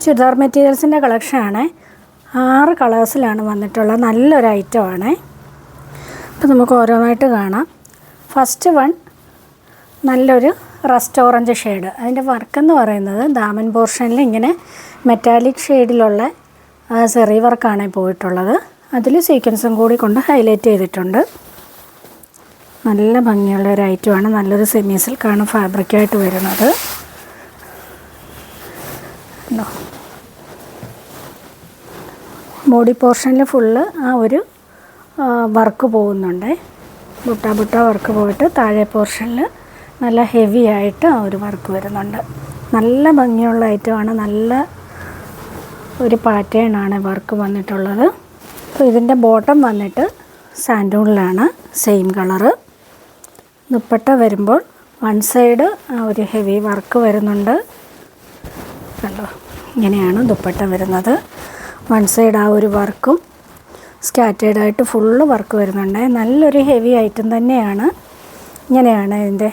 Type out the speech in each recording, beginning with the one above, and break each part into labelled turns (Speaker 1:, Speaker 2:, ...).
Speaker 1: ചുരിദാർ മെറ്റീരിയൽസിൻ്റെ കളക്ഷനാണ്. 6 കളേഴ്സിലാണ് വന്നിട്ടുള്ളത്. നല്ലൊരു ഐറ്റമാണ്. അപ്പോൾ നമുക്ക് ഓരോന്നായിട്ട് കാണാം. ഫസ്റ്റ് വൺ നല്ലൊരു റസ്റ്റ് ഓറഞ്ച് ഷെയ്ഡ്. അതിൻ്റെ വർക്കെന്ന് പറയുന്നത് ദാമൻ പോർഷനിൽ ഇങ്ങനെ മെറ്റാലിക് ഷെയ്ഡിലുള്ള സെറി വർക്കാണ് പോയിട്ടുള്ളത്. അതിൽ സീക്വൻസും കൂടി കൊണ്ട് ഹൈലൈറ്റ് ചെയ്തിട്ടുണ്ട്. നല്ല ഭംഗിയുള്ള ഒരു ഐറ്റമാണ്. നല്ലൊരു സെമി സിൽക്കാണ് ഫാബ്രിക്കായിട്ട് വരുന്നത്. ബോഡി പോർഷനിൽ ഫുള്ള് ആ ഒരു വർക്ക് പോകുന്നുണ്ട്. ബുട്ട വർക്ക് പോയിട്ട് താഴെ പോർഷനിൽ നല്ല ഹെവി ആയിട്ട് ആ ഒരു വർക്ക് വരുന്നുണ്ട്. നല്ല ഭംഗിയുള്ള ഐറ്റമാണ്. നല്ല ഒരു പാറ്റേണാണ് വർക്ക് വന്നിട്ടുള്ളത്. അപ്പോൾ ഇതിൻ്റെ ബോട്ടം വന്നിട്ട് സാൻഡൂണിലാണ്, സെയിം കളറ്. ദുപ്പട്ട വരുമ്പോൾ വൺ സൈഡ് ഒരു ഹെവി വർക്ക് വരുന്നുണ്ട്. കണ്ടോ, ഇങ്ങനെയാണ് ദുപ്പട്ട വരുന്നത്. വൺ സൈഡ് ആ ഒരു വർക്കും സ്കാറ്റേഡായിട്ട് ഫുള്ള് വർക്ക് വരുന്നുണ്ട്. നല്ലൊരു ഹെവി ഐറ്റം തന്നെയാണ്. ഇങ്ങനെയാണ് ഇതിൻ്റെ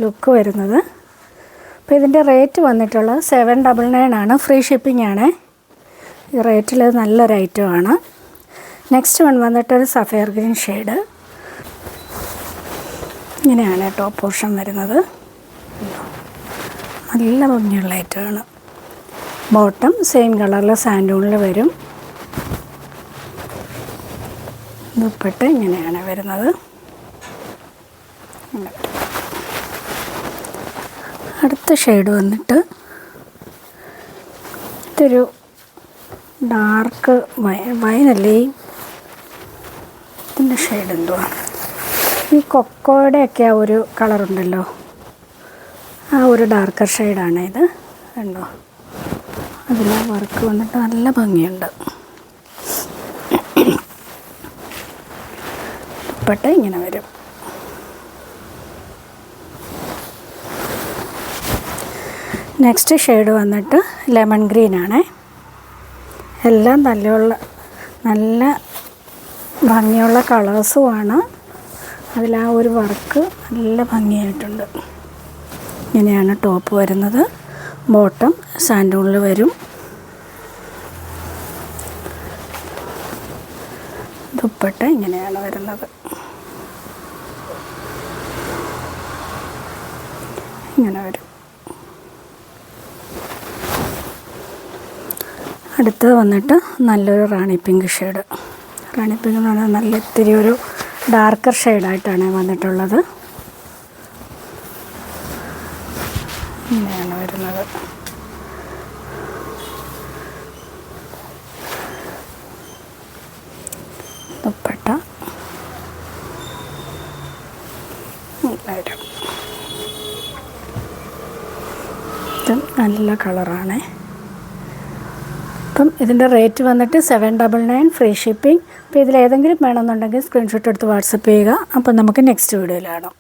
Speaker 1: ലുക്ക് വരുന്നത്. അപ്പോൾ ഇതിൻ്റെ റേറ്റ് വന്നിട്ടുള്ളത് 799 ആണ്. ഫ്രീ ഷിപ്പിംഗ് ആണ്. ഈ റേറ്റിൽ നല്ലൊരു ഐറ്റമാണ്. നെക്സ്റ്റ് വൺ വന്നിട്ടൊരു സഫയർ ഗ്രീൻ ഷെയ്ഡ്. ഇങ്ങനെയാണ് ടോപ്പ് പോർഷൻ വരുന്നത്. നല്ല ഭംഗിയുള്ള ഐറ്റമാണ്. ബോട്ടം സെയിം കളറിൽ സാൻഡൂണിൽ വരും. ദുപ്പട്ട ഇങ്ങനെയാണ് വരുന്നത്. അടുത്ത ഷെയ്ഡ് വന്നിട്ട് ഇതൊരു ഡാർക്ക് വൈനല്ലേ. ഇതിൻ്റെ ഷെയ്ഡ് എന്തുവാ, ഈ കൊക്കോയുടെയൊക്കെ ആ ഒരു കളറുണ്ടല്ലോ, ആ ഒരു ഡാർക്കർ ഷെയ്ഡാണ് ഇത്. കണ്ടോ, അതിൽ വർക്ക് വന്നിട്ട് നല്ല ഭംഗിയുണ്ട്. ദുപ്പട്ട ഇങ്ങനെ വരും. നെക്സ്റ്റ് ഷെയ്ഡ് വന്നിട്ട് ലെമൺ ഗ്രീനാണ്. എല്ലാം നല്ല ഭംഗിയുള്ള കളേഴ്സുമാണ്. അതിൽ ആ ഒരു വർക്ക് നല്ല ഭംഗിയായിട്ടുണ്ട്. ഇങ്ങനെയാണ് ടോപ്പ് വരുന്നത്. ബോട്ടം സാൻഡൂണിൽ വരും. ദുപ്പട്ട ഇങ്ങനെയാണ് വരുന്നത്. ഇങ്ങനെ വരും. അടുത്തത് വന്നിട്ട് നല്ലൊരു റാണി പിങ്ക് ഷെയ്ഡ്. റാണി പിങ്ക് എന്ന് പറഞ്ഞാൽ നല്ല ഇത്തിരി ഒരു ഡാർക്കർ ഷെയ്ഡായിട്ടാണ് വന്നിട്ടുള്ളത്. ഇങ്ങനെയാണ് വരുന്നത്. ദുപ്പട്ട വരും. ഇത് നല്ല കളറാണ്. അപ്പം ഇതിൻ്റെ റേറ്റ് വന്നിട്ട് 799 ഫ്രീ ഷിപ്പിംഗ്. അപ്പോൾ ഇതിലേതെങ്കിലും വേണമെന്നുണ്ടെങ്കിൽ സ്ക്രീൻഷോട്ട് എടുത്ത് വാട്സപ്പ് ചെയ്യുക. അപ്പം നമുക്ക് നെക്സ്റ്റ് വീഡിയോയിൽ കാണാം.